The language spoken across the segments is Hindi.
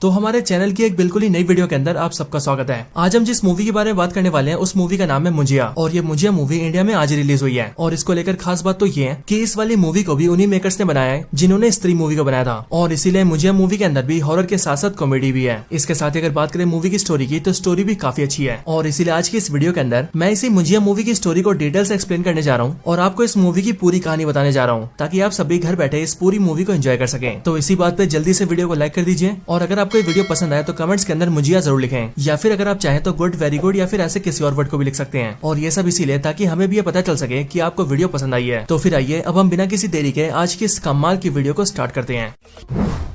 तो हमारे चैनल की एक बिल्कुल ही नई वीडियो के अंदर आप सबका स्वागत है। आज हम जिस मूवी के बारे में बात करने वाले हैं उस मूवी का नाम है मुंजिया और ये मुंजिया मूवी इंडिया में आज रिलीज हुई है। और इसको लेकर खास बात तो ये है कि इस वाली मूवी को भी उन्हीं मेकर्स ने बनाया है जिन्होंने स्त्री मूवी को बनाया था और इसीलिए मुंजिया मूवी के अंदर भी हॉरर के साथ साथ कॉमेडी भी है। इसके साथ अगर बात करें मूवी की स्टोरी की तो स्टोरी भी काफी अच्छी है और इसीलिए आज की इस वीडियो के अंदर मैं इसी मुंजिया मूवी की स्टोरी को डिटेल से एक्सप्लेन करने जा रहा हूँ और आपको इस मूवी की पूरी कहानी बताने जा रहा हूँ ताकि आप सभी घर बैठे इस पूरी मूवी को एंजॉय कर सकें। तो इसी बात पे जल्दी से वीडियो को लाइक कर दीजिए और अगर आपको ये वीडियो पसंद आए तो कमेंट्स के अंदर मुंजिया जरूर लिखें या फिर अगर आप चाहें तो गुड, वेरी गुड या फिर ऐसे किसी और वर्ड को भी लिख सकते हैं। और ये सब इसीलिए ताकि हमें भी ये पता चल सके कि आपको वीडियो पसंद आई है। तो फिर आइए अब हम बिना किसी देरी के आज की इस कमाल की वीडियो को स्टार्ट करते हैं।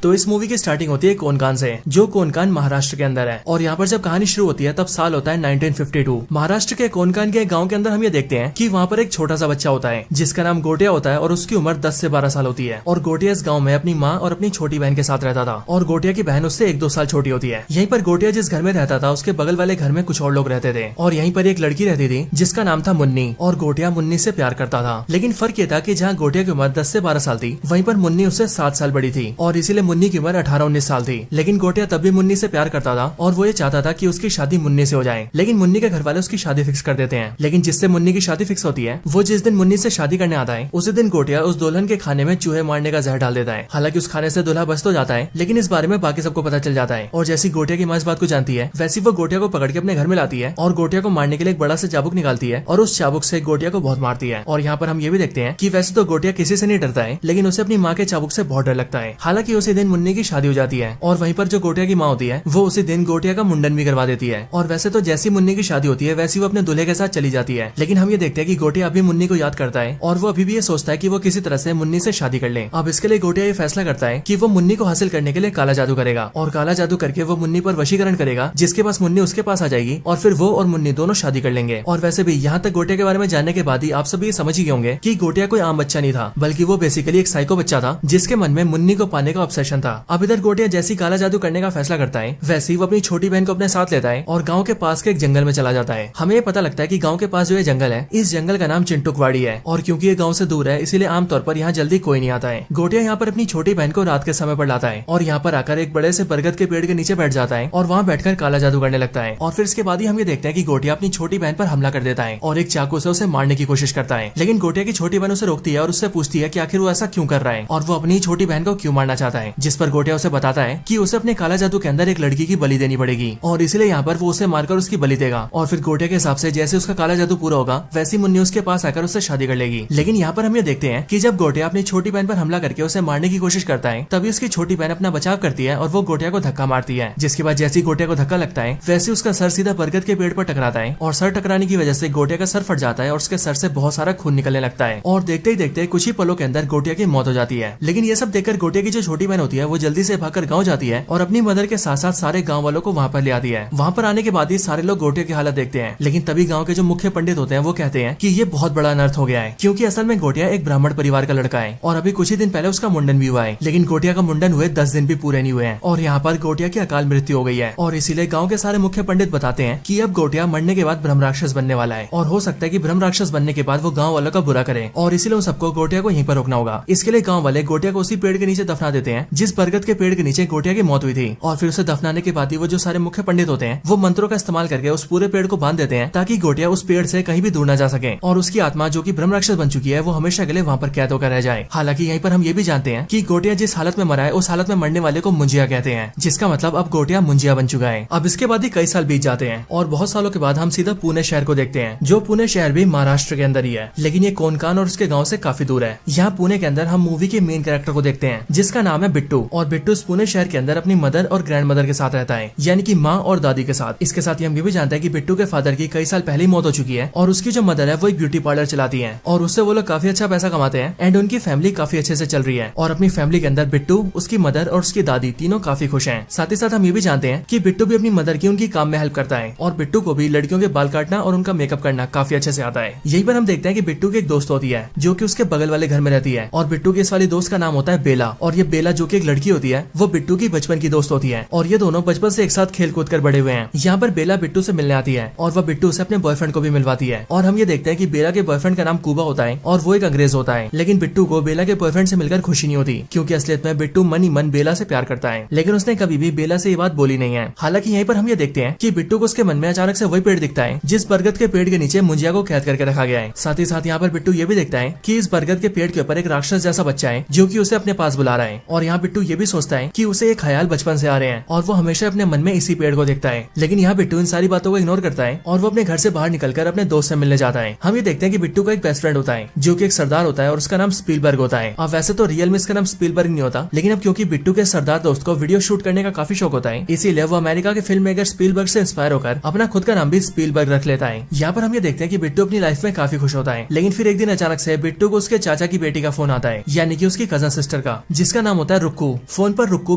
तो इस मूवी की स्टार्टिंग होती है कोनकान से, जो कोनकान महाराष्ट्र के अंदर है। और यहाँ पर जब कहानी शुरू होती है तब साल होता है 1952। महाराष्ट्र के कोनकान के गांव के अंदर हम ये देखते हैं कि वहाँ पर एक छोटा सा बच्चा होता है जिसका नाम गोटिया होता है और उसकी उम्र 10 से 12 साल होती है। और गोटिया इस गाँव में अपनी माँ और अपनी छोटी बहन के साथ रहता था और गोटिया की बहन उससे 1-2 साल छोटी होती है। यहीं पर गोटिया जिस घर में रहता था उसके बगल वाले घर में कुछ और लोग रहते थे और यहीं पर एक लड़की रहती थी जिसका नाम था मुन्नी और गोटिया मुन्नी से प्यार करता था। लेकिन फर्क ये था कि जहाँ गोटिया की उम्र 10 से 12 साल थी वहीं पर मुन्नी उससे 7 साल बड़ी थी और इसीलिए मुन्नी की उम्र 18-19 साल थी। लेकिन गोटिया तब भी मुन्नी से प्यार करता था और वो ये चाहता था कि उसकी शादी मुन्नी से हो जाए। लेकिन मुन्नी के घर वाले उसकी शादी फिक्स कर देते हैं। लेकिन जिससे मुन्नी की शादी फिक्स होती है वो जिस दिन मुन्नी से शादी करने आता है उसी दिन गोटिया उस दुल्हन के खाने में चूहे मारने का जहर डाल देता है। हालांकि उस खाने से दूल्हा बच तो जाता है लेकिन इस बारे में बाकी सबको पता चल जाता है। और जैसी गोटिया की माँ इस बात को जानती है वैसी वो गोटिया को पकड़ के अपने घर में लाती है और गोटिया को मारने के लिए एक बड़ा सा चाबुक निकालती है और उस चाबुक से गोटिया को बहुत मारती है। और यहाँ पर हम ये भी देखते हैं कि वैसे तो गोटिया किसी से नहीं डरता है लेकिन उसे अपनी माँ के चाबुक से बहुत डर लगता है। हालांकि उसी दिन मुन्नी की शादी हो जाती है और वहीं पर जो गोटिया की माँ होती है वो उसी दिन गोटिया का मुंडन भी करवा देती है। और वैसे तो जैसी मुन्नी की शादी होती है वैसी वो अपने दूल्हे के साथ चली जाती है। लेकिन हम ये देखते हैं कि गोटिया अभी मुन्नी को याद करता है और वो अभी भी ये सोचता है कि वो किसी तरह से मुन्नी से शादी कर ले। अब इसके लिए गोटिया ये फैसला करता है कि वो मुन्नी को हासिल करने के लिए काला जादू करेगा और काला जादू करके वो मुन्नी पर वशीकरण करेगा जिसके पास मुन्नी उसके पास आ जाएगी और फिर वो और मुन्नी दोनों शादी कर लेंगे। और वैसे भी यहाँ तक गोटिया के बारे में जानने के बाद ही आप सभी समझ ही होंगे कि गोटिया कोई आम बच्चा नहीं था बल्कि वो बेसिकली एक साइको बच्चा था जिसके मन में मुन्नी को पाने का ऑब्सेशन था। अब इधर गोटिया जैसी काला जादू करने का फैसला करता है वैसे ही वो अपनी छोटी बहन को अपने साथ लेता है और गाँव के पास के एक जंगल में चला जाता है। हमें पता लगता है कि गाँव के पास जो ये जंगल है इस जंगल का नाम चिंटुकवाड़ी है और क्योंकि ये गाँव से दूर है इसीलिए आमतौर पर यहाँ जल्दी कोई नहीं आता है। गोटिया यहाँ पर अपनी छोटी बहन को रात के समय पर लाता है और यहाँ पर आकर एक बड़े से बरगद के पेड़ के नीचे बैठ जाता है और वहाँ बैठकर काला जादू करने लगता है। और फिर इसके बाद ही हम ये देखते हैं कि गोटिया अपनी छोटी बहन पर हमला कर देता है और एक चाकू से उसे मारने की कोशिश करता है। लेकिन गोटिया की छोटी बहन उसे रोकती है और उससे पूछती है कि आखिर वो ऐसा क्यों कर रहा है और वो अपनी छोटी बहन को क्यों मारना चाहता है। जिस पर गोटिया उसे बताता है कि उसे अपने काला जादू के अंदर एक लड़की की बलि देनी पड़ेगी और इसलिए यहाँ पर वो उसे मारकर उसकी बलि देगा। और फिर गोटिया के हिसाब से जैसे उसका काला जादू पूरा होगा वैसी मुन्नी उसके पास आकर उससे शादी कर लेगी। लेकिन यहाँ पर हम ये देखते हैं कि जब गोटिया अपनी छोटी बहन पर हमला करके उसे मारने की कोशिश करता है तभी उसकी छोटी बहन अपना बचाव करती है और वो गोटिया को धक्का मारती है। जिसके बाद जैसी गोटिया को धक्का लगता है वैसे उसका सर सीधा बरगद के पेड़ पर टकराता है और सर टकराने की वजह से गोटिया का सर फट जाता है और उसके सर से बहुत सारा खून निकलने लगता है और देखते ही देखते कुछ ही पलों के अंदर गोटिया की मौत हो जाती है। लेकिन ये सब देखकर गोटिया की जो छोटी बहन होती है वो जल्दी से भागकर गाँव जाती है और अपनी मदर के साथ साथ सारे गाँव वालों को वहाँ पर ले आती है। वहाँ पर आने के बाद ही सारे लोग गोटिया की हालत देखते हैं। लेकिन तभी गाँव के जो मुख्य पंडित होते हैं वो कहते हैं कि ये बहुत बड़ा अनर्थ हो गया है क्योंकि असल में गोटिया एक ब्राह्मण परिवार का लड़का है और अभी कुछ ही दिन पहले उसका मुंडन भी हुआ है। लेकिन गोटिया का मुंडन हुए 10 दिन भी पूरे नहीं हुए हैं और यहाँ पर गोटिया की अकाल मृत्यु हो गई है। और इसीलिए गाँव के सारे मुख्य पंडित बताते हैं कि अब गोटिया मरने के बाद ब्रह्म राक्षस बनने वाला है और हो सकता है कि ब्रह्म राक्षस बनने के बाद वो गाँव वालों का बुरा करे और इसीलिए उन सबको गोटिया को यहीं पर रोकना होगा। इसके लिए गाँव वाले गोटिया को उसी पेड़ के नीचे दफना देते हैं जिस बरगद के पेड़ के नीचे गोटिया की मौत हुई थी। और फिर उसे दफनाने के बाद ही वो जो सारे मुख्य पंडित होते हैं वो मंत्रों का इस्तेमाल करके उस पूरे पेड़ को बांध देते हैं ताकि गोटिया उस पेड़ से कहीं भी दूर न जा सके और उसकी आत्मा जो कि ब्रह्म राक्षस बन चुकी है वो हमेशा के लिए वहाँ पर कैद होकर रह जाए। हालांकि यहीं पर हम ये भी जानते हैं कि गोटिया जिस हालत में मरा है उस हालत में मरने वाले को मुंजिया कहते हैं जिसका मतलब अब गोटिया मुंजिया बन चुका है। अब इसके बाद ही कई साल बीत जाते हैं और बहुत सालों के बाद हम सीधा पुणे शहर को देखते हैं जो पुणे शहर भी महाराष्ट्र के अंदर ही है लेकिन ये कोनकान और उसके गाँव से काफी दूर है। यहाँ पुणे के अंदर हम मूवी के मेन कैरेक्टर को देखते हैं जिसका नाम है बिट्टू और बिट्टू इस पुणे शहर के अंदर अपनी मदर और ग्रैंड मदर के साथ रहता है यानी कि माँ और दादी के साथ। इसके साथ ही हम ये भी जानते हैं कि बिट्टू के फादर की कई साल पहले ही मौत हो चुकी है और उसकी जो मदर है वो एक ब्यूटी पार्लर चलाती है और उससे वो लोग काफी अच्छा पैसा कमाते हैं एंड उनकी फैमिली काफी अच्छे से चल रही है। और अपनी फैमिली के अंदर बिट्टू, उसकी मदर और उसकी दादी तीनों काफी खुश हैं। साथ ही साथ हम ये भी जानते हैं कि बिट्टू भी अपनी मदर की उनकी काम में हेल्प करता है और बिट्टू को भी लड़कियों के बाल काटना और उनका मेकअप करना काफी अच्छे से आता है। यहीं पर हम देखते हैं कि बिट्टू की एक दोस्त होती है जो कि उसके बगल वाले घर में रहती है और बिट्टू की इस वाली दोस्त का नाम होता है बेला और ये बेला जो कि एक लड़की होती है, वो बिट्टू की बचपन की दोस्त होती है और ये दोनों बचपन से एक साथ खेल कूद कर बड़े हुए हैं। यहाँ पर बेला बिट्टू से मिलने आती है और वह बिट्टू से अपने बॉयफ्रेंड को भी मिलवाती है और हम ये देखते हैं कि बेला के बॉयफ्रेंड का नाम कुबा होता है और वो एक अंग्रेज होता है। लेकिन बिट्टू को बेला के बॉयफ्रेंड से मिलकर खुशी नहीं होती, क्योंकि असलियत में बिट्टू मन ही मन बेला से प्यार करता है, लेकिन उसने कभी भी बेला से ये बात बोली नहीं है। हालांकि यहीं पर हम ये देखते हैं कि बिट्टू को उसके मन में अचानक से वही पेड़ दिखता है जिस बरगद के पेड़ के नीचे मुंजिया को कैद करके रखा गया है। साथ ही साथ यहाँ पर बिट्टू ये भी देखता है कि इस बरगद के पेड़ के ऊपर एक राक्षस जैसा बच्चा है जो कि उसे अपने पास बुला रहा है। और यहाँ बिट्टू ये भी सोचता है कि उसे एक ख्याल बचपन से आ रहे हैं और वो हमेशा अपने मन में इसी पेड़ को देखता है। लेकिन यहाँ बिट्टू इन सारी बातों को इग्नोर करता है और वो अपने घर से बाहर निकलकर अपने दोस्त से मिलने जाता है। हम ये देखते हैं कि बिट्टू का एक बेस्ट फ्रेंड होता है जो कि एक सरदार होता है और उसका नाम स्पीलबर्ग होता है। अब वैसे तो रियल में इसका नाम स्पीलबर्ग नहीं होता, लेकिन अब क्योंकि बिट्टू के सरदार दोस्त को वीडियो शूट करने का काफी शौक होता है, इसीलिए वो अमेरिका के फिल्म मेकर स्पीलबर्ग से इंस्पायर होकर अपना खुद का नाम भी स्पीलबर्ग रख लेता है। यहाँ पर हम ये देखते हैं कि बिट्टू अपनी लाइफ में काफी खुश होता है, लेकिन फिर एक दिन अचानक से बिट्टू को उसके चाचा की बेटी का फोन आता है, यानी कि उसकी कजन सिस्टर का, जिसका नाम होता है रुक्कू। फोन पर रुक्कू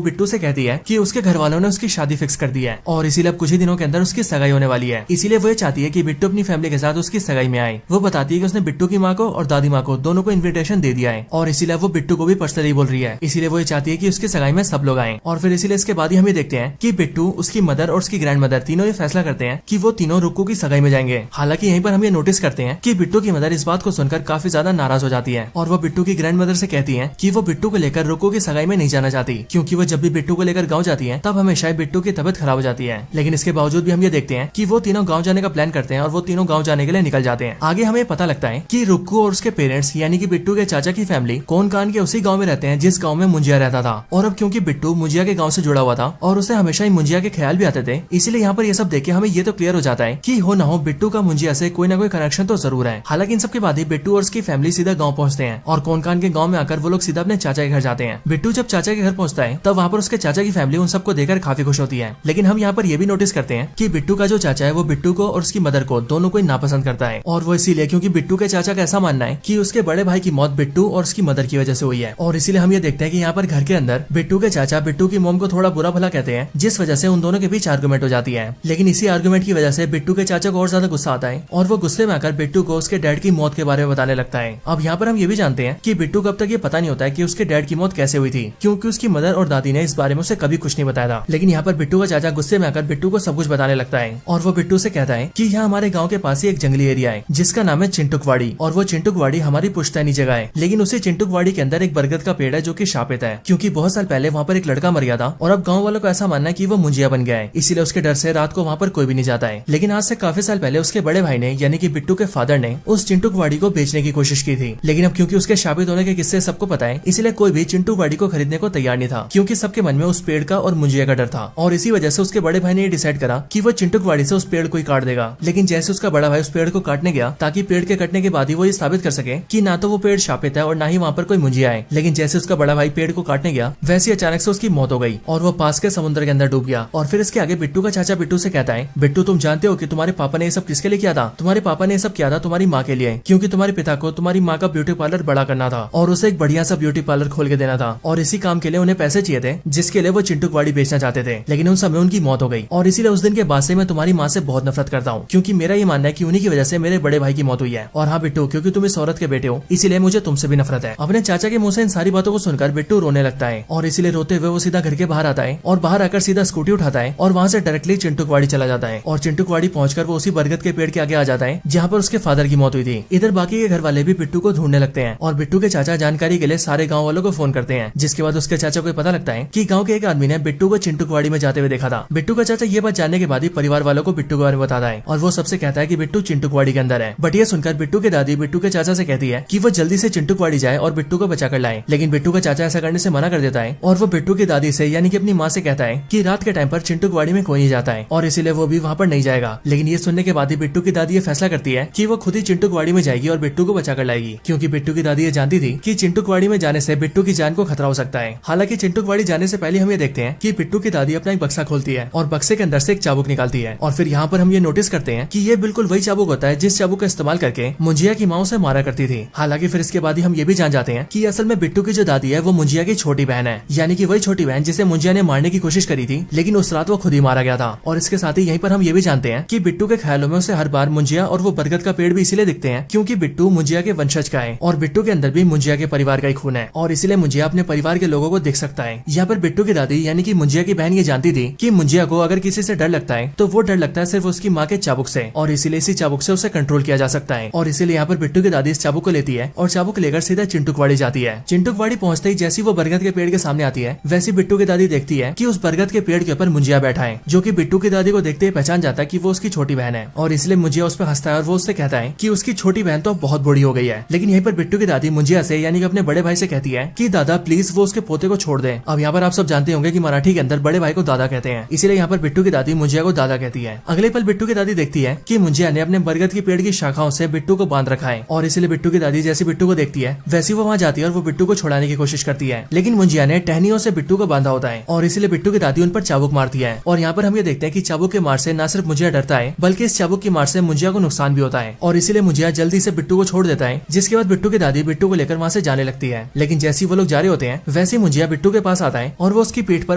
बिट्टू से कहती है कि उसके घर वालों ने उसकी शादी फिक्स कर दी है और इसीलिए अब कुछ ही दिनों के अंदर उसकी सगाई होने वाली है। इसीलिए वो चाहती है कि बिट्टू अपनी फैमिली के साथ उसकी सगाई में आए। वो बताती है कि उसने बिट्टू की माँ को और दादी माँ को दोनों को इन्विटेशन दे दिया है और इसीलिए वो बिट्टू को भी पर्सनली बोल रही है। इसीलिए वो चाहती है कि उसकी सगाई में सब लोग आए। और फिर इसीलिए इसके बाद ही हम ये देखते हैं कि बिट्टू, उसकी मदर और उसकी ग्रैंड मदर तीनों ये फैसला करते हैं कि वो तीनों रुक्कू की सगाई में जाएंगे। हालांकि यहीं पर हम ये नोटिस करते हैं कि बिट्टू की मदर इस बात को सुनकर काफी ज्यादा नाराज हो जाती है और वो बिट्टू की ग्रैंड मदर से कहती है कि वो बिट्टू को लेकर रुक्कू की सगाई में नहीं जाना चाहती, क्योंकि वो जब भी बिट्टू को लेकर गाँव जाती है तब हमेशा बिट्टू की तबियत खराब हो जाती है। लेकिन इसके बावजूद भी हम ये देखते हैं कि वो तीनों गाँव जाने का प्लान करते हैं और वो तीनों गाँव जाने के लिए निकल जाते हैं। आगे हमें पता लगता है कि रुक्कू और उसके पेरेंट्स यानी कि बिट्टू के चाचा की फैमिली कोनकान के उसी गांव में रहते हैं जिस गांव में मुंजिया रहता था। और अब क्योंकि बिट्टू मुंजिया के गांव से जुड़ा हुआ था और उसे हमेशा ही मुंजिया के ख्याल भी आते थे, इसलिए यहाँ पर ये सब देख के हमें ये तो क्लियर हो जाता है कि हो ना हो बिट्टू का मुंजिया से कोई ना कोई कनेक्शन तो जरूर है। हालांकि इन सब के बाद ही बिट्टू और उसकी फैमिली सीधा गाँव पहुंचते हैं और कोनकान के गाँव में आकर वो लोग सीधा अपने चाचा के घर जाते हैं। बिट्टू जब चाचा के घर पहुंचता है तब वहाँ पर उसके चाचा की फैमिली उन सबको देखकर काफी खुश होती है। लेकिन हम यहाँ पर ये भी नोटिस करते हैं कि बिट्टू का जो चाचा है वो बिट्टू को और उसकी मदर को दोनों को नापसंद करता है और वो इसीलिए क्योंकि बिट्टू के चाचा का ऐसा मानना है कि उसके बड़े भाई की मौत बिट्टू और उसकी मदर की वजह से हुई है। और इसीलिए हम ये देखते हैं कि यहाँ पर घर के अंदर बिट्टू के चाचा बिट्टू की मॉम को थोड़ा बुरा भला कहते हैं, जिस वजह से उन दोनों के बीच आर्गुमेंट हो जाती है। लेकिन इसी आर्गुमेंट की वजह से बिट्टू के चाचा को और ज्यादा गुस्सा आता है और वो गुस्से में आकर बिट्टू को उसके डैड की मौत के बारे में बताने लगता है। अब यहाँ पर हम ये भी जानते हैं कि बिट्टू को अब तक ये पता नहीं होता है कि उसके डैड की मौत कैसे हुई थी, क्योंकि उसकी मदर और दादी ने इस बारे में उसे कभी कुछ नहीं बताया था। लेकिन यहाँ पर बिट्टू का चाचा गुस्से में आकर बिट्टू को सब कुछ बताने लगता है और वो बिट्टू से कहता है कि यहाँ हमारे गाँव के पास ही एक जंगली एरिया है जिसका नाम है चिंटुकवाड़ी और वो चिंटुकवाड़ी हमारी पुश्तैनी जगह है। लेकिन उसी चिंटुकवाड़ी के अंदर एक बरगद का पेड़ है जो कि शापित है, क्योंकि बहुत साल पहले वहाँ पर एक लड़का मर गया था और अब गाँव वालों को ऐसा मानना है कि वो मुंजिया बन गया है, इसीलिए उसके डर से रात को वहाँ पर कोई भी नहीं जाता है। लेकिन आज से काफी साल पहले उसके बड़े भाई ने यानी कि बिट्टू के फादर ने उस चिंटुकवाड़ी को बेचने की कोशिश की थी। लेकिन अब क्योंकि उसके शापित होने के किस्से सबको पता है, इसलिए कोई भी चिंटुकवाड़ी को खरीदने को तैयार नहीं था, क्योंकि सबके मन में उस पेड़ का और मुंजिया का डर था। और इसी वजह से उसके बड़े भाई ने ये डिसाइड करा कि वो चिंटुकवाड़ी से उस पेड़ को ही काट देगा। लेकिन जैसे उसका बड़ा भाई उस पेड़ को काटने गया ताकि पेड़ के कटने के बाद ही वो ये साबित कर सके कि ना तो वो पेड़ शापित है और ना ही वहाँ पर कोई मुंजिया है, लेकिन जैसे उसका बड़ा भाई पेड़ को काटने गया वैसे अचानक से उसकी मौत हो गई और वो पास के समुद्र के अंदर डूब गया। और फिर इसके आगे बिट्टू का चाचा बिट्टू से कहता है, बिट्टू तुम जानते हो कि तुम्हारे पापा ने ये सब किसके लिए किया था? तुम्हारे पापा ने ये सब किया था तुम्हारी माँ के लिए, क्योंकि तुम्हारे पिता को तुम्हारी माँ का ब्यूटी पार्लर बड़ा करना था और उसे एक बढ़िया सा ब्यूटी पार्लर खोल के देना था और इसी काम के लिए उन्हें पैसे चाहिए थे जिसके लिए वो चिंटुकवाड़ी बेचना चाहते थे। लेकिन उन समय उनकी मौत हो गई और इसीलिए उस दिन के बाद से मैं तुम्हारी माँ से बहुत नफरत करता हूँ, क्योंकि मेरा ये मानना है कि उन्हीं की वजह से मेरे बड़े भाई की मौत हुई है। और हाँ बिट्टू, क्योंकि तुम इस औरत के बेटे हो इसीलिए मुझे तुमसे भी नफरत है। अपने चाचा के मुंह से इन सारी बातों को सुनकर बिट्टू रोने लगता है और इसीलिए रोते हुए वो सीधा घर के बाहर आता है और बाहर आकर सीधा स्कूटी उठाता है और वहाँ से डायरेक्टली चिंटुकवाड़ी चला जाता है। और चिंटुकवाड़ी पहुंचकर वो उसी बरगद के पेड़ के आगे आ जाता है जहाँ पर उसके फादर की मौत हुई थी। इधर बाकी के घर वाले भी बिट्टू को ढूंढने लगते हैं और बिट्टू के चाचा जानकारी के लिए सारे गाँव वालों को फोन करते हैं, जिसके बाद उसके चाचा को पता लगता है कि गाँव के एक आदमी ने बिट्टू को चिंटुकवाड़ी में जाते हुए देखा था। बिट्टू का चाचा ये बात जानने के बाद ही परिवार वालों को बिट्टू के बारे में बताता है और वो सबसे कहता है कि बिट्टू चिंटुकवाड़ी के अंदर है। बट ये सुनकर बिट्टू की दादी बिट्टू के चाचा से कहती है कि वो जल्दी से चिंटुकवाड़ी जाए और बिट्टू को बचा कर लाए। लेकिन बिट्टू का चाचा ऐसा करने से मना कर देता है और वो बिट्टू की दादी से यानी कि अपनी माँ से कहता है कि रात के टाइम पर चिंटुकवाड़ी में कोई नहीं जाता है और इसीलिए वो भी वहाँ पर नहीं जाएगा। लेकिन ये सुनने के बाद ही बिट्टू की दादी ये फैसला करती है कि वो खुद ही चिंटुकवाड़ी में जाएगी और बिट्टू को बचा कर लाएगी, क्योंकि बिट्टू की दादी ये जानती थी कि चिंटुकवाड़ी में जाने से बिट्टू की जान को खतरा हो सकता है। हालांकि चिंटुकवाड़ी जाने से पहले हम ये देखते हैं कि बिट्टू की दादी अपना एक बक्सा खोलती है और बक्से के अंदर से एक चाबुक निकालती है और फिर यहाँ पर हम ये नोटिस करते हैं कि ये बिल्कुल वही चाबुक होता है जिस चाबुक का इस्तेमाल करके मुंजिया की माँ उसे मारा करती थी। हालांकि फिर इसके बाद ही हम ये भी जान जाते हैं कि असल में बिट्टू की जो दादी है वो मुंजिया की छोटी बहन है, यानी कि वही छोटी बहन जिसे मुंजिया ने मारने की कोशिश करी थी, लेकिन उस रात वो खुद ही मारा गया था। और इसके साथ ही यहीं पर हम ये भी जानते हैं कि बिट्टू के ख्यालों में उसे हर बार मुंजिया और वो बरगद का पेड़ भी इसीलिए दिखते हैं क्योंकि बिट्टू मुंजिया के वंशज का है और बिट्टू के अंदर भी मुंजिया के परिवार का ही खून है और इसीलिए मुंजिया अपने परिवार के लोगों को दिख सकता है। यहाँ पर बिट्टू की दादी यानी कि मुंजिया की बहन ये जानती थी कि मुंजिया को अगर किसी से डर लगता है तो वो डर लगता है सिर्फ उसकी माँ के चाबुक से, और इसीलिए इसी चाबुक से उसे कंट्रोल किया जा सकता है। और इसीलिए यहाँ पर बिट्टू की दादी इस चाबुक को लेती है और चाबुक लेकर सीधा चिंटुकवाड़ी जाती है। चिंटुकवाड़ी पहुंचते ही जैसी वो बरगद के पेड़ के सामने आती है वैसी बिट्टू की दादी देखती है कि उस बरगद के पेड़ के ऊपर मुंजिया बैठा है, जो कि बिट्टू की दादी को देखते ही पहचान जाता है कि वो उसकी छोटी बहन है। और इसलिए मुंजिया उस पर हंसता है और वो उससे कहता है कि उसकी छोटी बहन तो बहुत बड़ी हो गई है। लेकिन यहीं पर बिट्टू की दादी मुंजिया से यानी कि अपने बड़े भाई से कहती है कि दादा प्लीज वो उसके पोते को छोड़ दे। अब यहाँ पर आप सब जानते होंगे कि मराठी के अंदर बड़े भाई को दादा कहते हैं, इसीलिए यहाँ पर बिट्टू की दादी मुंजिया को दादा कहती है। अगले पल बिट्टू की दादी देखती है कि मुंजिया ने अपने बरगद के पेड़ की शाखाओं से बिट्टू को बांध रखा है, और इसलिए बिट्टू की दादी जैसी बिट्टू को देखती है वैसी वो वहाँ जाती है और वो बिट्टू को छुड़ाने की कोशिश करती है। लेकिन मुंजिया ने टहनियों से बिट्टू को बांधा होता है और इसीलिए बिट्टू की दादी उन पर चाबुक मारती है। और यहाँ पर हम ये देखते हैं कि चाबुक के मार से न सिर्फ मुंजिया डरता है बल्कि इस चाबुक की मार से मुंजिया को नुकसान भी होता है, और इसीलिए मुंजिया जल्दी से बिट्टू को छोड़ देता है। जिसके बाद बिट्टू की दादी बिट्टू को लेकर वहाँ से जाने लगती है। लेकिन जैसे वो लोग जा रहे होते हैं वैसे मुंजिया बिट्टू के पास आता है और वो उसकी पीठ पर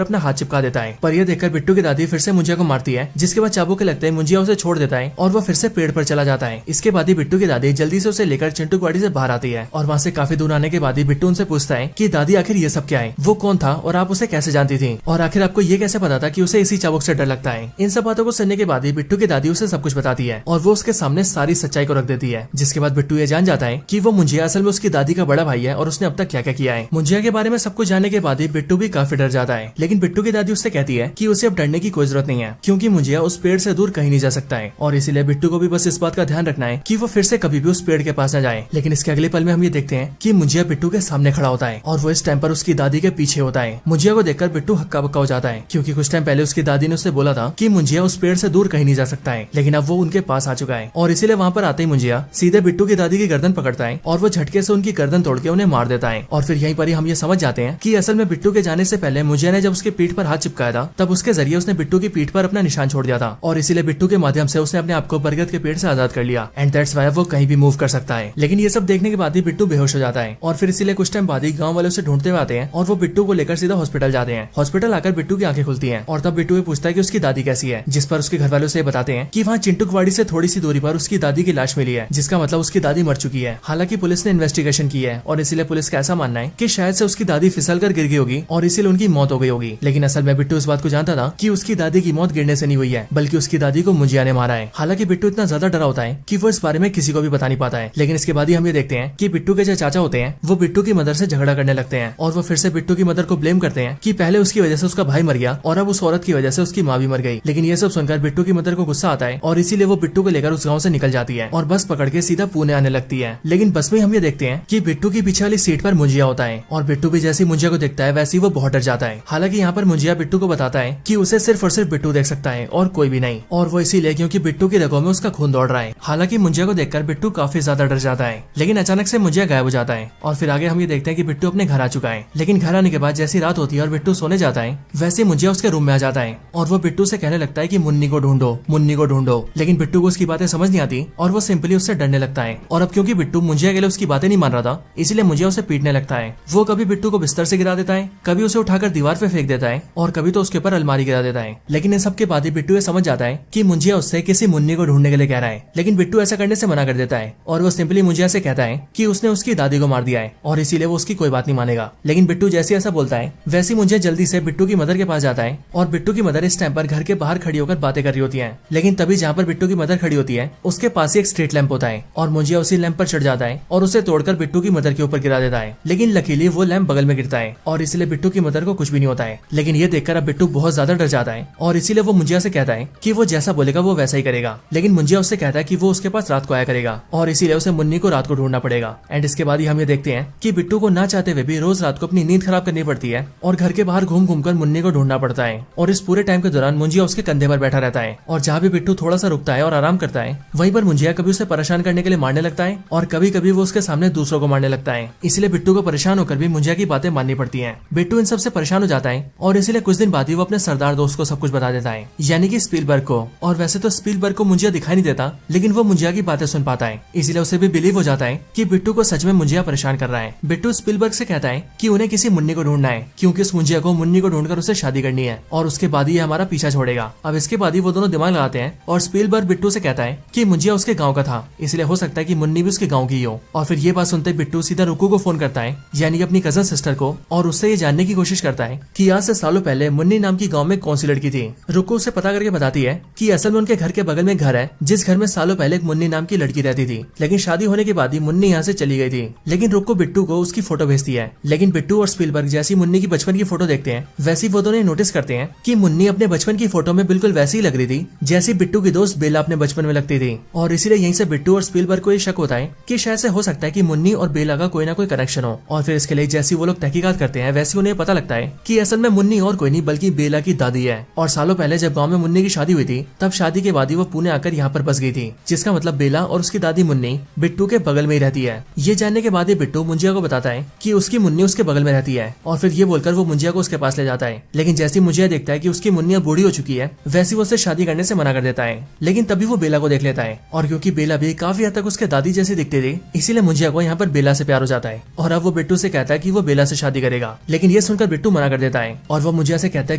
अपना हाथ चिपका देता है। पर यह देखकर बिट्टू की दादी फिर से मुंजिया को मारती है, जिसके बाद चाबुक के लगते हैं मुंजिया उसे छोड़ देता है और वो फिर से पेड़ पर चला जाता है। इसके बाद ही बिट्टू की दादी जल्दी से उसे लेकर चिंटुकवाड़ी से बाहर आती है और वहाँ से काफी दूर आने के बाद ही बिट्टू उनसे पूछता है कि दादी आखिर ये सब क्या है, वो कौन था और आप उसे कैसे जानती थी, और आखिर आपको ये कैसे पता था कि उसे इसी चाबुक से डर लगता है। इन सब बातों को सुनने के बाद ही बिट्टू की दादी उसे सब कुछ बताती है और वो उसके सामने सारी सच्चाई को रख देती है। जिसके बाद बिट्टू ये जान जाता है कि वो मुंजिया असल में उसकी दादी का बड़ा भाई है और उसने अब तक क्या क्या किया है। मुंजिया के बारे में सब कुछ जानने के बाद ही बिट्टू भी काफी डर जाता है। लेकिन बिट्टू की दादी उससे कहती है कि उसे अब डरने की कोई जरूरत नहीं है, क्योंकि मुंजिया उस पेड़ से दूर कहीं नहीं जा सकता है, और इसीलिए बिट्टू को भी बस इस बात का ध्यान रखना है कि वो फिर से कभी भी उस पेड़ के पास न जाए। लेकिन इसके अगले पल में हम ये देखते हैं कि मुंजिया बिट्टू के सामने खड़ा होता है और वो इस टाइम पर उसकी दादी के पीछे होता है। मुंजिया को देखकर बिट्टू हक्का बक्का हो जाता है, क्योंकि कुछ टाइम पहले उसकी दादी ने उससे बोला था कि मुंजिया उस पेड़ से दूर कहीं नहीं जा सकता है, लेकिन अब वो उनके पास आ चुका है। और इसीलिए वहाँ पर आते ही मुंजिया सीधे बिट्टू की दादी की गर्दन पकड़ता है और वो झटके से उनकी गर्दन तोड़ के उन्हें मार देता है। और फिर यहीं पर ही हम ये समझ जाते हैं कि असल में बिट्टू के जाने से पहले मुंजिया ने जब उसके पीठ पर हाथ चिपकाया था तब उसके जरिए उसने बिट्टू की पीठ पर अपना निशान छोड़ दिया था, और इसीलिए बिट्टू के माध्यम से उसने अपने आप को बरगद के पेड़ से आजाद कर लिया, एंड दैट्स व्हाई वो कहीं भी मूव कर सकता है। लेकिन ये सब देखने के बाद ही बिट्टू बेहोश हो जाता है, और फिर इसीलिए कुछ टाइम बाद ही गाँव वाले उसे ढूंढते हुए आते हैं और वो बिट्टू को लेकर सीधा हॉस्पिटल जाते हैं। हॉस्पिटल आकर बिट्टू की आंखें खुलती हैं और तब बिट्टू ये पूछता है कि उसकी दादी कैसी है, जिस पर उसके घर वाले उसे बताते हैं कि वहाँ चिंटुकवाड़ी से थोड़ी सी दूरी पर उसकी दादी की लाश मिली है, जिसका मतलब उसकी दादी मर चुकी है। हालांकि पुलिस ने इन्वेस्टिगेशन की है और इसीलिए पुलिस का ऐसा मानना है कि शायद से उसकी दादी फिसल कर गिर गई होगी और इसीलिए उनकी मौत हो गई होगी। लेकिन असल में बिट्टू इस बात को जानता था कि उसकी दादी की मौत गिरने से नहीं हुई है, बल्कि उसकी दादी को मुंजिया ने मारा है। हालांकि बिट्टू इतना ज्यादा डरा होता है कि वो इस बारे में किसी को भी बता नहीं पाता है। लेकिन इसके बाद ही हम ये देखते हैं कि बिट्टू के जो चाचा होते हैं वो बिट्टू की मदर से झगड़ा करने लगते हैं और वो फिर से बिट्टू की मदर को ब्लेम करते हैं कि पहले उसकी वजह से उसका भाई मर गया और अब उस औरत की वजह से उसकी माँ भी मर गई। लेकिन ये सब सुनकर बिट्टू की मदर को गुस्सा आता है और इसीलिए वो बिट्टू को लेकर उस गाँव से निकल जाती है और बस पकड़ के सीधा पुणे आने लगती है। लेकिन बस में हम ये देखते हैं कि बिट्टू की पीछे वाली सीट पर मुंजिया होता है और बिट्टू भी जैसी मुंजिया को देखता है वैसे वो बहुत डर जाता है। हालांकि यहाँ पर मुंजिया बिट्टू को बताता है कि उसे सिर्फ और सिर्फ बिट्टू देख सकता है और कोई भी नहीं, और वो इसीलिए क्योंकि बिट्टू की रगों में उसका खून दौड़ रहा है। हालांकि मुंजिया को देखकर बिट्टू काफी ज्यादा डर जाता है, लेकिन अचानक से मुंजिया गायब हो जाता है और फिर आगे हम ये देखते हैं कि बिट्टू अपने घर आ चुका है। लेकिन घर आने के बाद जैसी रात होती है और बिट्टू सोने जाता है वैसे मुंजिया उसके रूम में आ जाता है और वो बिट्टू से कहने लगता है कि मुन्नी को ढूंढो, मुन्नी को ढूंढो। लेकिन बिट्टू को उसकी बातें समझ नहीं आती और वो सिंपली उससे डरने लगता है। और अब क्योंकि बिट्टू मुंजिया के लिए उसकी बातें नहीं मान रहा था इसलिए मुंजिया उसे पीटने लगता है। वो कभी बिट्टू को बिस्तर से गिरा देता है, कभी उसे उठाकर दीवार पे फेंक देता है और कभी तो उसके ऊपर अलमारी गिरा देता है। लेकिन इन सब के बाद ही बिट्टू ये समझ जाता है कि मुंजिया उससे किसी मुन्नी को ढूंढने के लिए कह रहा है। लेकिन बिट्टू ऐसा करने से मना कर देता है और वो सिंपली मुंजिया से कहता है कि उसने उसकी दादी को मार दिया है और इसीलिए वो उसकी कोई बात नहीं मानेगा। लेकिन बिट्टू जैसे ऐसा बोलता है वैसे मुंजिया जल्दी से बिट्टू की मदर के पास जाता है और बिट्टू की मदर इस टाइम पर घर के बाहर खड़ी होकर बातें कर रही होती है। लेकिन तभी जहाँ पर बिट्टू की मदर खड़ी होती है उसके पास ही एक स्ट्रीट लैंप होता है और मुंजिया उसी लैंप पर चढ़ जाता है और उसे तोड़कर बिट्टू की मदर के ऊपर गिरा देता है। लेकिन लकीली वो लैंप बगल में गिरता है और इसलिए बिट्टू की मदर को कुछ भी नहीं होता है। लेकिन ये देखकर अब बिट्टू बहुत ज्यादा डर जाता है और इसीलिए वो मुंजिया से कहता है कि वो जैसा बोलेगा वो वैसा ही करेगा। लेकिन मुंजिया उससे कहता है कि वो उसके पास रात को आया करेगा और इसीलिए उसे मुन्नी को रात को ढूंढना पड़ेगा। एंड इसके बाद ही हम ये देखते हैं कि बिट्टू को ना चाहते हुए भी रोज रात को अपनी नींद खराब करनी पड़ती है और घर के बाहर घूम घूम कर मुन्नी को ढूंढना पड़ता है। और इस पूरे टाइम के दौरान मुंजिया उसके कंधे पर बैठा रहता है और जहाँ भी बिट्टू थोड़ा सा रुकता है और आराम करता है वहीं पर मुंजिया कभी उसे परेशान करने के लिए मारने लगता है और कभी कभी वो उसके सामने दूसरों को मारने लगता है। इसलिए बिट्टू को परेशान होकर भी मुंजिया की बातें माननी पड़ती हैं। बिट्टू इन सब से परेशान हो जाता है और इसीलिए कुछ दिन बाद ही वो अपने सरदार दोस्त को सब कुछ बता देता है, यानी कि स्पीलबर्ग को। और वैसे तो स्पीलबर्ग को मुंजिया दिखाई नहीं देता लेकिन वो मुंजिया की बातें सुन पाता है, इसलिए उसे भी बिलीव हो जाता है कि बिट्टू को सच में मुंजिया परेशान कर रहा है। बिट्टू स्पीलबर्ग से कहता है कि उन्हें किसी मुन्नी को ढूंढना है क्योंकि उस मुंजिया को मुन्नी को ढूंढकर उसे शादी करनी है और उसके बाद ही हमारा पीछा छोड़ेगा। अब इसके बाद ही वो दोनों दिमाग लगाते हैं और स्पीलबर्ग बिट्टू से कहता है कि मुंजिया उसके गाँव का था इसलिए हो सकता है कि मुन्नी भी उसके गाँव की हो। और फिर ये बात सुनते बिट्टू सीधा रुकू को फोन करता है, यानी कि अपनी कजन सिस्टर को और उससे ये जानने की कोशिश करता है कि आज से सालों पहले मुन्नी नाम की गांव में कौन सी लड़की थी। रुको उसे पता करके बताती है कि असल में उनके घर के बगल में घर है जिस घर में सालों पहले एक मुन्नी नाम की लड़की रहती थी, लेकिन शादी होने के बाद ही मुन्नी यहाँ से चली गई थी। लेकिन रुको बिट्टू को उसकी फोटो भेजती है, लेकिन बिट्टू और स्पीलबर्ग जैसी मुन्नी की बचपन की फोटो देखते हैं वैसी वो दोनों नोटिस करते हैं कि मुन्नी अपने बचपन की फोटो में बिल्कुल वैसी ही लग रही थी जैसी बिट्टू की दोस्त बेला अपने बचपन में लगती थी। और इसीलिए यहीं से बिट्टू और स्पीलबर्ग को ये शक होता है कि शायद से हो सकता है कि मुन्नी और बेला का कोई ना कोई कनेक्शन हो। और फिर इसके लिए जैसी वो लोग तहकीकात करते हैं वैसे उन्हें पता लगता है कि असल में मुन्नी और कोई नहीं बल्कि बेला की दादी है। और सालों पहले जब गाँव में मुन्नी की शादी हुई थी तब शादी के बाद ही वो पुणे आकर यहाँ पर बस गई थी, जिसका मतलब बेला और उसकी दादी मुन्नी बिट्टू के बगल में ही रहती है। ये जानने के बाद ही बिट्टू मुंजिया को बताता है कि उसकी मुन्नी उसके बगल में रहती है और फिर ये बोलकर वो मुंजिया को उसके पास ले जाता है। लेकिन जैसी मुंजिया देखता है कि उसकी मुन्नी अब बूढ़ी हो चुकी है वैसी वो उससे शादी करने से मना कर देता है। लेकिन तभी वो बेला को देख लेता है और क्योंकि बेला भी काफी हद तक उसके दादी जैसी दिखती थी इसीलिए मुंजिया को यहाँ पर बेला से प्यार हो जाता है और अब वो बिट्टू से कहता है कि वो बेला से शादी करेगा। लेकिन ये सुनकर बिट्टू मना कर देता है और वो मुंजिया से कहता है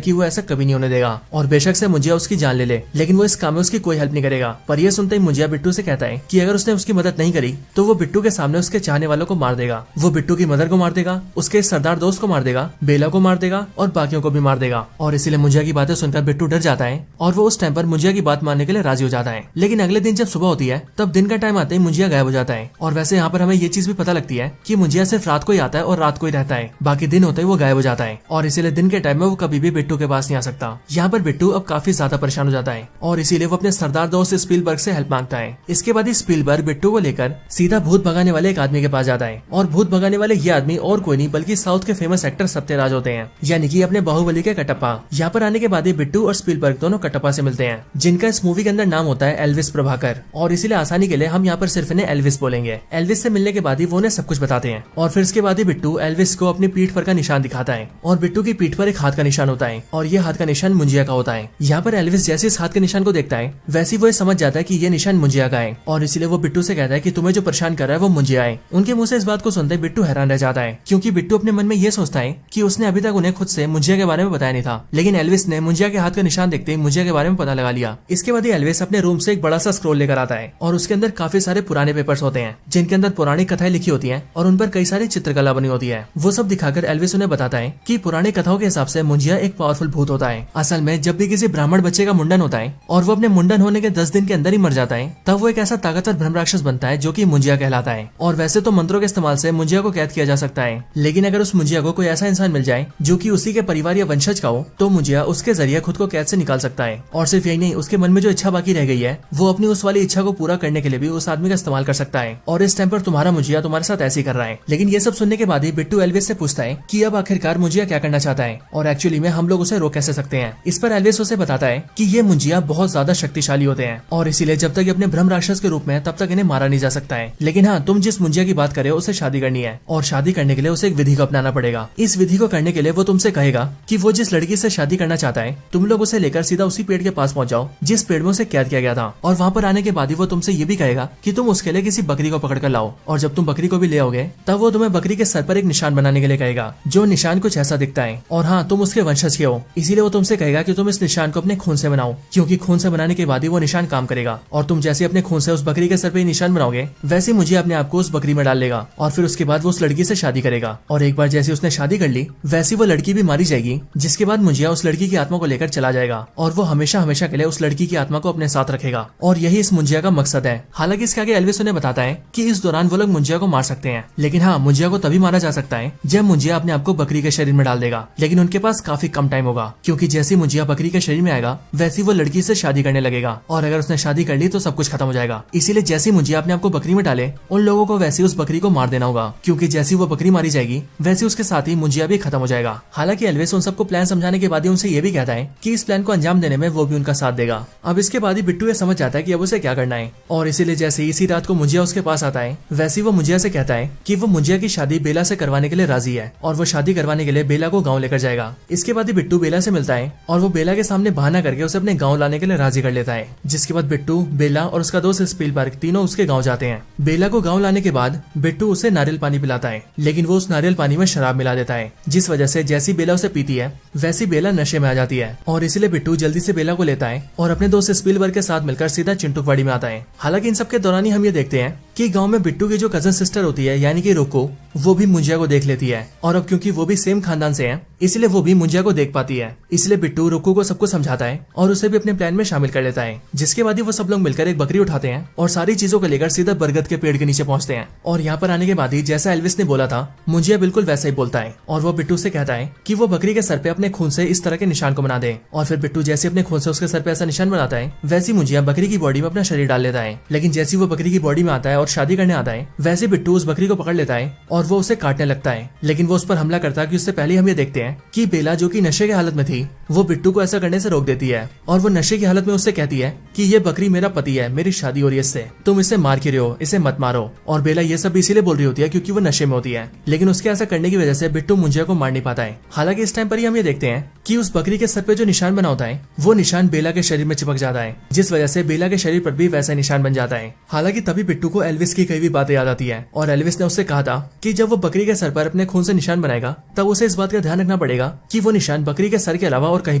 कि वो ऐसा कभी नहीं होने देगा और बेशक से मुंजिया उसकी जान ले लेकिन वो इस काम में उसकी कोई हेल्प नहीं करेगा। पर ये सुनते ही मुंजिया बिट्टू से कहता है कि अगर उसने उसकी मदद नहीं करी तो वो बिट्टू के सामने उसके चाहने वालों को मार देगा। वो बिट्टू की मदर को मार देगा, उसके सरदार दोस्त को मार देगा, बेला को मार देगा और बाकियों को भी मार देगा। और इसीलिए मुंजिया की बातें सुनकर बिट्टू डर जाता है और वो उस टाइम पर मुंजिया की बात मानने के लिए राजी हो जाता है। लेकिन अगले दिन जब सुबह होती है तब दिन का टाइम आते ही मुंजिया गायब हो जाता है। और वैसे यहाँ पर हमें ये चीज भी पता लगती है कि मुंजिया सिर्फ रात को ही आता है और रात को ही रहता है, बाकी दिन होते ही वो गायब हो जाता है और इसीलिए दिन के टाइम में वो कभी भी बिट्टू के पास नहीं आ सकता। यहाँ पर बिट्टू अब काफी ज्यादा परेशान हो जाता है और इसीलिए वो अपने सरदार दोस्त स्पीलबर्ग से हेल्प मांगता है। इसके बाद ही स्पीलबर्ग बिट्टू को लेकर सीधा भूत भगाने वाले एक आदमी के पास जाता है और भूत भगाने वाले ये आदमी और कोई नहीं बल्कि साउथ के फेमस एक्टर सत्यराज होते हैं, यानी कि अपने बाहुबली के कटप्पा। यहाँ पर आने के बाद ही बिट्टू और स्पीलबर्ग दोनों कटप्पा से मिलते हैं जिनका इस मूवी के अंदर नाम होता है एल्विस प्रभाकर और इसीलिए आसानी के लिए हम यहाँ पर सिर्फ इन्हें एल्विस बोलेंगे। एल्विस से मिलने के बाद ही वो उन्हें सब कुछ बताते हैं और फिर इसके बाद ही बिट्टू एल्विस को अपनी पीठ पर का निशान दिखाता है और बिट्टू की पीठ पर एक हाथ का निशान होता है और ये हाथ का निशान मुंजिया का होता है। यहाँ पर एल्विस जैसे इस हाथ के निशान को देखता है वैसे वो समझ जाता है कि ये निशान मुंजिया का है और इसीलिए वो बिट्टू से कहता है कि तुम्हें जो परेशान कर रहा है वो मुंजिया है। उनके मुंह से इस बात को सुनते बिट्टू हैरान रह जाता है क्योंकि बिट्टू अपने मन में ये सोचता है कि उसने अभी तक उन्हें खुद से मुंजिया के बारे में बताया नहीं था, लेकिन एल्विस ने मुंजिया के हाथ का निशान देखते ही मुंजिया के बारे में पता लगा लिया। इसके बाद एल्विस अपने रूम से एक बड़ा सा स्क्रोल लेकर आता है और उसके अंदर काफी सारे पुराने पेपर्स होते हैं जिनके अंदर पुरानी कथाएं लिखी होती है और उन पर कई सारी चित्रकला बनी होती है। वो सब दिखाकर एल्विस उन्हें बताता है कि पुरानी कथाओं के हिसाब से मुंजिया एक पावरफुल भूत होता है। असल में जब भी किसी ब्राह्मण बच्चे का मुंडन होता है और वो अपने मुंडन होने के 10 दिन के अंदर ही मर जाता है तब वो एक ऐसा ताकतवर ब्रह्म राक्षस बनता है जो कि मुंजिया कहलाता है। और वैसे तो मंत्रों के इस्तेमाल से मुंजिया को कैद किया जा सकता है, लेकिन अगर उस मुंजिया को कोई ऐसा इंसान मिल जाए जो कि उसी के परिवार या वंशज का हो तो मुंजिया उसके जरिए खुद को कैद से निकाल सकता है। और सिर्फ यही नहीं, उसके मन में जो इच्छा बाकी रह गई है वो अपनी उस वाली इच्छा को पूरा करने के लिए भी उस आदमी का इस्तेमाल कर सकता है। और इस टाइम पर तुम्हारा मुंजिया तुम्हारे साथ ऐसे ही कर रहा है। लेकिन ये सब सुनने के बाद ही बिट्टू एल्विस से पूछता है कि अब आखिरकार मुंजिया क्या करना चाहता है और एक्चुअली में हम लोग उसे रोक कैसे सकते हैं। इस पर एल्विस उसे बताता है कि ये मुंजिया बहुत ज्यादा शक्तिशाली होते हैं और इसीलिए जब तक ये अपने ब्रह्म राक्षस के रूप में है तब तक इन्हें मारा नहीं जा सकता है। लेकिन हाँ, तुम जिस मुंजिया की बात कर रहे हो उसे शादी करनी है और शादी करने के लिए उसे एक विधि को अपनाना पड़ेगा। इस विधि को करने के लिए वो तुमसे कहेगा कि वो जिस लड़की से शादी करना चाहता है तुम लोग उसे लेकर सीधा उसी पेड़ के पास पहुंच जाओ जिस पेड़ में उसे कैद किया गया था और वहाँ पर आने के बाद ही वो तुमसे ये भी कहेगा कि तुम उसके लिए किसी बकरी को पकड़ कर लाओ और जब तुम बकरी को भी ले आओगे तब वो तुम्हें बकरी के सर पर एक निशान बनाने के लिए कहेगा जो निशान कुछ ऐसा दिखता है। और हाँ, तुम उसके वंशज के हो इसीलिए वो तुमसे कहेगा कि तुम इस निशान को अपने खून से बनाओ क्योंकि खून से बनाने के बाद ही वो निशान काम करेगा। और तुम जैसे अपने खून से उस बकरी के सर पे निशान बनाओगे वैसे मुझे अपने आप को उस बकरी में डाल लेगा और फिर उसके बाद वो उस लड़की से शादी करेगा। और एक बार जैसे उसने शादी कर ली वैसी वो लड़की भी मारी जाएगी, जिसके बाद मुंजिया उस लड़की की आत्मा को लेकर चला जाएगा और वो हमेशा हमेशा के लिए उस लड़की की आत्मा को अपने साथ रखेगा। और यही इस मुंजिया का मकसद है। हालांकि इसके आगे एल्विस उन्हें बताता है कि इस दौरान वो लोग मुंजिया को मार सकते हैं, लेकिन हाँ, मुंजिया को तभी मारा जा सकता है जब मुंजिया अपने आप को बकरी के शरीर में डाल देगा। लेकिन उनके पास काफी कम टाइम होगा क्योंकि जैसे मुंजिया बकरी के शरीर में आएगा वैसी वो लड़की से शादी करने लगेगा और अगर उसने शादी कर ली तो सब कुछ खत्म हो जाएगा। इसीलिए जैसे मुंजिया अपने आप को बकरी में डाले उन लोगों को वैसे उस बकरी को मार देना होगा क्योंकि जैसी वो बकरी मारी जाएगी वैसे उसके साथ ही मुंजिया भी खत्म हो जाएगा। हालांकि एल्विस उन सबको प्लान समझाने के बाद ही उनसे ये भी कहता है कि इस प्लान को अंजाम देने में वो भी उनका साथ देगा। अब इसके बाद ही बिट्टू ये समझ जाता है कि अब उसे क्या करना है और इसीलिए जैसे इसी रात को मुंजिया उसके पास आता है वैसे वो मुंजिया से कहता है कि वो मुंजिया की शादी बेला से करवाने के लिए राजी है और वो शादी करवाने के लिए बेला को गाँव लेकर जाएगा। इसके बाद ही बिट्टू बेला से मिलता है और वो बेला के सामने बहाना करके उसे अपने गाँव लाने के लिए राजी कर लेता है। जिसके बाद बिट्टू, बेला और उसका दोस्त स्पीलबर्ग तीनों उसके गाँव जाते हैं। बेला को गाँव लाने के बाद बिट्टू उसे नारियल पानी पिलाता है, लेकिन वो उस नारियल पानी में शराब मिला देता है, जिस वजह से जैसी बेला उसे पीती है वैसी बेला नशे में आ जाती है और इसलिए बिट्टू जल्दी से बेला को लेता है और अपने दोस्त स्पीलबर्ग के साथ मिलकर सीधा चिंटूकवाड़ी में आता है। हालांकि इन सब के दौरान ही हम ये देखते हैं कि गांव में बिट्टू की जो कजन सिस्टर होती है यानी कि रुको, वो भी मुंजिया को देख लेती है और अब क्योंकि वो भी सेम खानदान से है इसलिए वो भी मुंजिया को देख पाती है। इसलिए बिट्टू रुको को सब कुछ समझाता है और उसे भी अपने प्लान में शामिल कर लेता है। जिसके बाद ही वो सब लोग मिलकर एक बकरी उठाते हैं और सारी चीजों को लेकर सीधा बरगद के पेड़ के नीचे पहुंचते हैं। और यहाँ पर आने के बाद ही जैसा एल्विस ने बोला था मुंजिया बिल्कुल वैसा ही बोलता है और वो बिट्टू से कहता है कि वो बकरी के सर पे अपने खून से इस तरह के निशान को बना दे। और फिर बिट्टू जैसे अपने खून से उसके सर पे ऐसा निशान बनाता है वैसी मुंजिया बकरी की बॉडी में अपना शरीर डाल लेता है। लेकिन जैसी वो बकरी की बॉडी में आता है और शादी करने आता है वैसे बिट्टू उस बकरी को पकड़ लेता है और वो उसे काटने लगता है। लेकिन वो उस पर हमला करता है कि उससे पहले हम ये देखते हैं कि बेला जो कि नशे की हालत में थी वो बिट्टू को ऐसा करने से रोक देती है और वो नशे की हालत में उससे कहती है कि ये बकरी मेरा पति है, मेरी शादी हो रही है इससे, तुम इसे मार क्यों रहे हो, इसे मत मारो। और बेला ये सब इसीलिए बोल रही होती है क्योंकि वो नशे में होती है। लेकिन उसके ऐसा करने की वजह से बिट्टू मुंजिया को मार नहीं पाता है। हालांकि इस टाइम पर ही हम ये देखते हैं कि उस बकरी के सर पे जो निशान बना होता है वो निशान बेला के शरीर में चिपक जाता है, जिस वजह से बेला के शरीर पर भी वैसा निशान बन जाता है। हालांकि तभी बिट्टू को एल्विस की कई भी बातें याद आती है और एल्विस ने उससे कहा था कि जब वो बकरी के सर पर अपने खून से निशान बनाएगा तब उसे इस बात का ध्यान रखना पड़ेगा कि वो निशान बकरी के सर के अलावा और कहीं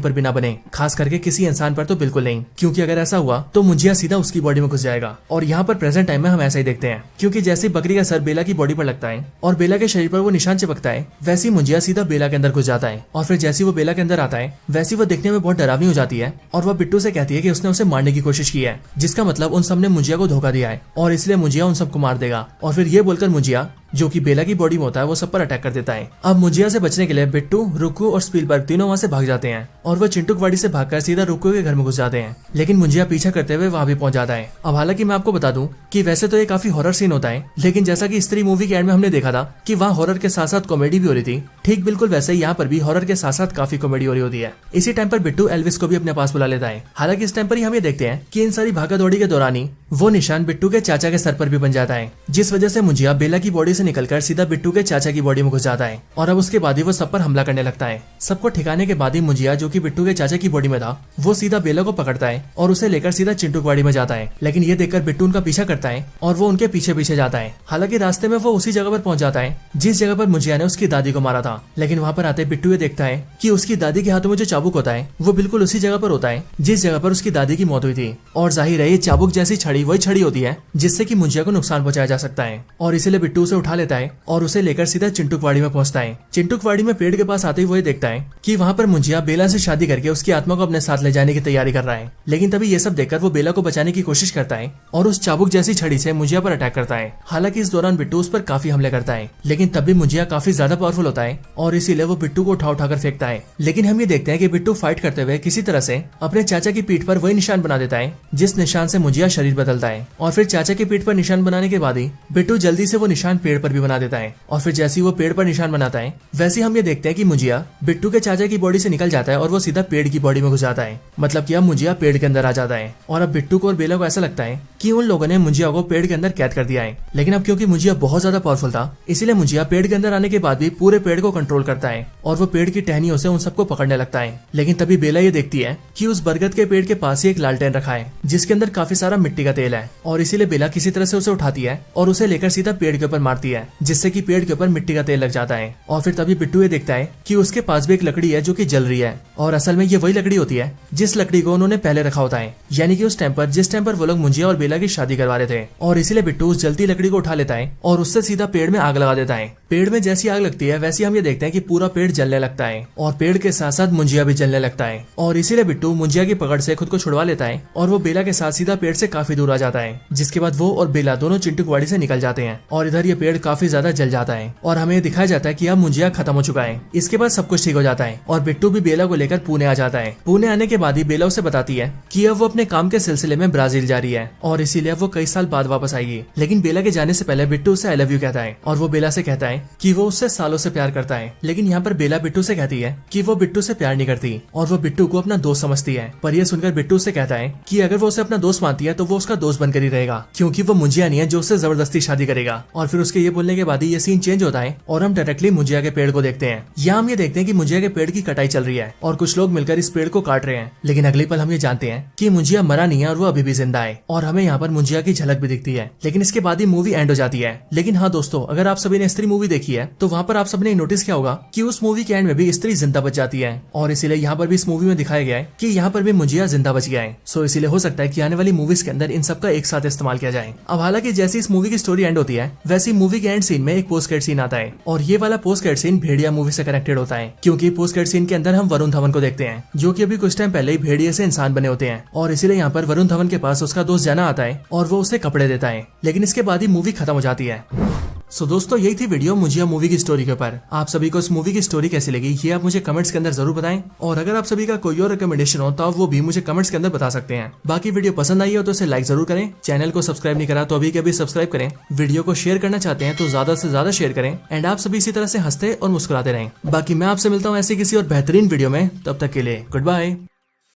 पर भी ना बने, खास करके किसी इंसान पर तो बिल्कुल नहीं, क्योंकि अगर ऐसा हुआ तो मुंजिया सीधा उसकी बॉडी में घुस जाएगा। और यहाँ पर प्रेजेंट टाइम में हम ऐसा ही देखते हैं क्योंकि जैसे बकरी का सर बेला की बॉडी पर लगता है और बेला के शरीर पर वो निशान चिपकता है वैसी मुंजिया सीधा बेला के अंदर घुस जाता है। और फिर जैसी वो बेला के अंदर आता है वैसी वो देखने में बहुत डरावनी हो जाती है और वह बिट्टू से कहती है कि उसने उसे मारने की कोशिश की है, जिसका मतलब उन सब ने मुंजिया को धोखा दिया है और इसलिए मुंजिया उन सबको मार देगा। और फिर ये बोलकर मुंजिया जो कि बेला की बॉडी में होता है वो सब पर अटैक कर देता है। अब मुंजिया से बचने के लिए बिट्टू, रुक्कू और स्पीलबर्ग तीनों वहाँ से भाग जाते हैं और वो चिंटूकवाड़ी से भागकर सीधा रुक्कू के घर में घुस जाते हैं। लेकिन मुंजिया पीछा करते हुए वहाँ भी पहुंच जाता है। अब हालांकि मैं आपको बता दूं कि वैसे तो ये काफी हॉरर सीन होता है, लेकिन जैसा कि स्त्री मूवी के एंड में हमने देखा था कि वहाँ हॉरर के साथ साथ कॉमेडी भी हो रही थी, ठीक बिल्कुल वैसे ही यहाँ पर भी हॉरर के साथ साथ काफी कॉमेडी हो रही होती है। इसी टाइम पर बिट्टू एल्विस को भी अपने पास बुला लेता है। हालांकि इस टाइम पर ही हम ये देखते हैं कि इन सारी भागा दौड़ी के दौरान ही वो निशान बिट्टू के चाचा के सर पर भी बन जाता है, जिस वजह से मुंजिया बेला की बॉडी से निकलकर सीधा बिट्टू के चाचा की बॉडी में घुस जाता है और अब उसके बाद ही वो सब पर हमला करने लगता है। सबको ठिकाने के बाद ही मुंजिया जो कि बिट्टू के चाचा की बॉडी में था वो सीधा बेला को पकड़ता है और उसे लेकर सीधा चिंटूकवाड़ी में जाता है। लेकिन ये देखकर बिट्टू उनका पीछा करता है और वो उनके पीछे पीछे जाता है। हालांकि रास्ते में वो उसी जगह पर पहुंच जाता है जिस जगह पर मुंजिया ने उसकी दादी को मारा था। लेकिन वहाँ पर आते बिट्टू ये देखता है कि उसकी दादी के हाथों में जो चाबुक होता है वो बिल्कुल उसी जगह पर होता है जिस जगह पर उसकी दादी की मौत हुई थी। और जाहिर है ये चाबुक जैसी छड़ी वही छड़ी होती है जिससे कि मुंजिया को नुकसान पहुंचाया जा सकता है। और इसीलिए बिट्टू उसे उठा लेता है और उसे लेकर सीधा चिंटूकवाड़ी में पहुंचता है। चिंटूकवाड़ी में पेड़ के पास आते ही वो देखता है कि वहाँ पर मुंजिया बेला से शादी करके उसकी आत्मा को अपने साथ ले जाने की तैयारी कर रहा है। लेकिन तभी ये सब देखकर वो बेला को बचाने की कोशिश करता है और उस चाबुक जैसी छड़ी से मुंजिया पर अटैक करता है। हालांकि इस दौरान बिट्टू उस पर काफी हमले करता है, लेकिन तब भी मुंजिया काफी ज्यादा पावरफुल होता है और इसीलिए वो बिट्टू को उठाकर फेंकता है। लेकिन हम ये देखते हैं कि बिट्टू फाइट करते हुए किसी तरह से अपने चाचा की पीठ पर वही निशान बना देता है जिस निशान से मुंजिया शरीर बदलता है। और फिर चाचा की पीठ पर निशान बनाने के बाद ही बिट्टू जल्दी से वो निशान पेड़ पर भी बना देता है। और फिर जैसे ही वो पेड़ पर निशान बनाता है वैसे हम ये देखते हैं कि मुंजिया बिट्टू के चाचा की बॉडी से निकल जाता है और वो सीधा पेड़ की बॉडी में घुस जाता है। मतलब कि अब मुंजिया पेड़ के अंदर आ जाता है और अब बिट्टू को और बेला को ऐसा लगता है कि उन लोगों ने मुंजिया को पेड़ के अंदर कैद कर दिया है। लेकिन अब क्योंकि मुंजिया बहुत ज्यादा पावरफुल था इसीलिए मुंजिया पेड़ के अंदर आने के बाद भी पूरे पेड़ को कंट्रोल करता है और वो पेड़ की टहनियों से उन सबको पकड़ने लगता है। लेकिन तभी बेला ये देखती है कि उस बरगद के पेड़ के पास ही एक लालटेन रखा है जिसके अंदर काफी सारा मिट्टी का तेल है और इसीलिए बेला किसी तरह से उसे उठाती है और उसे लेकर सीधा पेड़ के ऊपर मारती है जिससे कि पेड़ के ऊपर मिट्टी का तेल लग जाता है। और फिर तभी बिट्टू ये देखता है कि उसके पास भी एक लकड़ी है जो कि जल रही है और असल में ये वही लकड़ी होती है जिस लकड़ी को उन्होंने पहले रखा होता है, यानी कि उस टाइम पर जिस टाइम पर वो लोग मुंजिया और बेला की शादी करवा रहे थे। और इसीलिए बिट्टू उस जलती लकड़ी को उठा लेता है और उससे सीधा पेड़ में आग लगा देता है। पेड़ में जैसी आग लगती है वैसे हम ये देखते हैं कि पूरा पेड़ जलने लगता है और पेड़ के साथ साथ मुंजिया भी जलने लगता है। और इसीलिए बिट्टू मुंजिया की पकड़ से खुद को छुड़वा लेता है और वो बेला के साथ सीधा पेड़ से काफी दूर आ जाता है, जिसके बाद वो और बेला दोनों चिंटूकवाड़ी से निकल जाते हैं और इधर ये पेड़ काफी ज्यादा जल जाता है और हमें दिखाया जाता है कि अब मुंजिया खत्म हो चुका है। इसके बाद सब कुछ ठीक हो जाता है और बिट्टू भी बेला को लेकर पुणे आ जाता है। पुणे आने के बाद ही बेला उसे बताती है कि अब वो अपने काम के सिलसिले में ब्राजील जा रही है और इसीलिए वो कई साल बाद वापस आएगी। लेकिन बेला के जाने से पहले बिट्टू उसे आई लव यू कहता है और वो बेला से कहता है कि वो उससे सालों से प्यार करता है। लेकिन यहाँ पर बेला बिट्टू से कहती है कि वो बिट्टू से प्यार नहीं करती और वो बिट्टू को अपना दोस्त समझती है। पर यह सुनकर बिट्टू से कहता है कि अगर वो उसे अपना दोस्त मानती है तो वो उसका दोस्त बनकर ही रहेगा, क्योंकि वो मुंजिया नहीं है जो उससे जबरदस्ती शादी करेगा। और फिर उसके ये बोलने के बाद ही ये सीन चेंज होता है और हम डायरेक्टली मुंजिया के पेड़ को देखते हैं। यहाँ हम ये देखते हैं कि मुंजिया के पेड़ की कटाई चल रही है और कुछ लोग मिलकर इस पेड़ को काट रहे हैं। लेकिन अगले पल हम ये जानते हैं कि मुंजिया मरा नहीं है और वो अभी भी जिंदा है और हमें यहाँ पर मुंजिया की झलक भी दिखती है। लेकिन इसके बाद ही मूवी एंड हो जाती है। लेकिन हाँ दोस्तों, अगर आप सभी ने स्त्री मूवी देखी है तो वहाँ पर आप सबने नोटिस किया होगा कि उस मूवी के एंड में भी स्त्री जिंदा बच जाती है, और इसीलिए यहाँ पर भी इस मूवी में दिखाया गया है कि यहाँ पर भी मुंजिया जिंदा बच गया है। सो इसीलिए हो सकता है कि आने वाली मूवीज के अंदर इन सब का एक साथ इस्तेमाल किया जाए। अब हालांकि जैसी इस मूवी की स्टोरी एंड होती है वैसी मूवी के एंड सीन में एक पोस्ट क्रेडिट सीन आता है, और ये वाला पोस्ट क्रेडिट सीन भेड़िया मूवी से कनेक्टेड होता है, क्योंकि पोस्ट क्रेडिट सीन के अंदर हम वरुण धवन को देखते हैं जो कि अभी कुछ टाइम पहले ही भेड़िए से इंसान बने होते हैं, और इसीलिए यहाँ पर वरुण धवन के पास उसका दोस्त जाना आता है और वो उसे कपड़े देता है, लेकिन इसके बाद ही मूवी खत्म हो जाती है। सो दोस्तों यही थी वीडियो मुंजिया मूवी की स्टोरी के ऊपर। आप सभी को इस मूवी की स्टोरी कैसी लगी ये आप मुझे कमेंट्स के अंदर जरूर बताएं, और अगर आप सभी का कोई और रिकमेंडेशन हो तो आप वो भी मुझे कमेंट्स के अंदर बता सकते हैं। बाकी वीडियो पसंद आई हो तो इसे लाइक जरूर करें, चैनल को सब्सक्राइब नहीं करा तो अभी के अभी सब्सक्राइब करें, वीडियो को शेयर करना चाहते हैं तो ज्यादा से ज्यादा शेयर करें, एंड आप सभी इसी तरह से हंसते और मुस्कुराते रहें। बाकी मैं आपसे मिलता हूँ ऐसी किसी और बेहतरीन वीडियो में, तब तक के लिए गुड बाय।